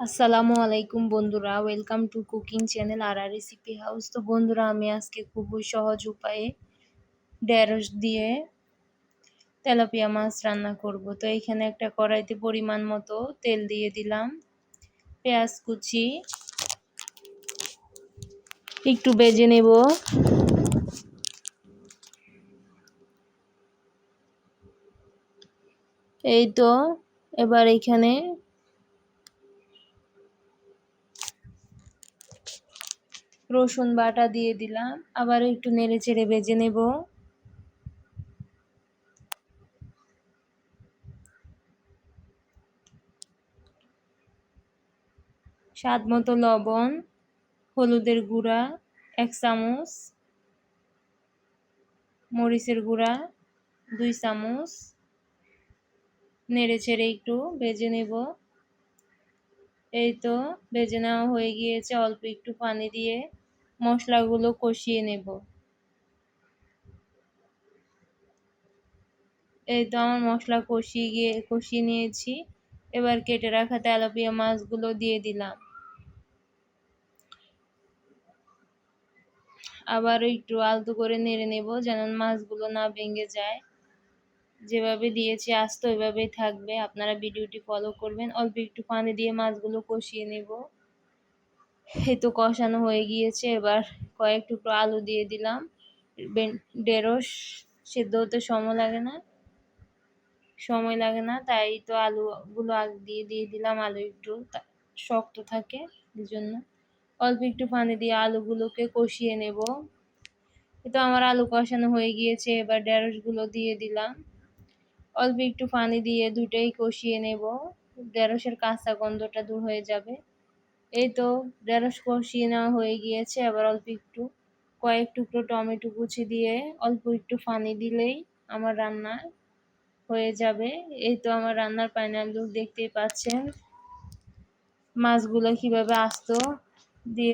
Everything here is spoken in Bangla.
আসসালামু আলাইকুম বন্ধুরা, welcome to cooking channel R R recipe house. তো বন্ধুরা, আমি আজকে খুবই সহজ উপায়ে ঢেঁড়স দিয়ে তেলাপিয়া মাছ রান্না করব। তো এখানে একটা কড়াইতে পরিমাণ মতো তেল দিয়ে দিলাম, পেঁয়াজ কুচি একটু ভেজে নেব। এই তো এবার এখানে রসুন বাটা দিয়ে দিলাম, আবার একটু নেড়ে চেড়ে ভেজে নেব। স্বাদ মতো লবণ, হলুদের গুঁড়া 1 চামচ, মরিচের গুঁড়া 2 চামচ, নেড়ে চেড়ে একটু ভেজে নেব। এই তো ভেজে নেওয়া হয়ে গিয়েছে। অল্প একটু পানি দিয়ে মশলাগুলো কষিয়ে নেব। এই তো আমার মশলা কষিয়ে নিয়েছি। এবার কেটে রাখা তেলাপিয়া মাছগুলো দিয়ে দিলাম। আবার একটু আলতো করে নেড়ে নেব যেন মাছগুলো না ভেঙে যায়। যেভাবে দিয়েছি আস্ত ওইভাবেই থাকবে, আপনারা ভিডিওটি ফলো করবেন। অল্প একটু পানি দিয়ে মাছগুলো কষিয়ে নেব। এই তো কষানো হয়ে গিয়েছে। এবার কয়েক টুকরো আলু দিয়ে দিলাম। ঢেঁড়স সেদ্ধ হতে সময় লাগে না, তাই তো আলুগুলো আগে দিয়ে দিলাম। আলু একটু শক্ত থাকে, এই জন্য অল্প একটু পানি দিয়ে আলুগুলোকে কষিয়ে নেব। তো আমার আলু কষানো হয়ে গিয়েছে। এবার ঢেঁড়সগুলো দিয়ে দিলাম। অল্প একটু পানি দিয়ে দুটোই কষিয়ে নেব, ঢেঁড়সের কাঁচা গন্ধটা দূর হয়ে যাবে। এই তো ঢেঁড়স কষিয়ে নেওয়া হয়ে গিয়েছে। আবার কয়েক টুকরো টমেটো কুচি দিয়ে অল্প একটু পানি দিলেই আমার রান্না হয়ে যাবে। এই তো আমার রান্নার ফাইনাল লুক দেখতেই পাচ্ছেন। মাছগুলো কিভাবে আস্ত দিয়ে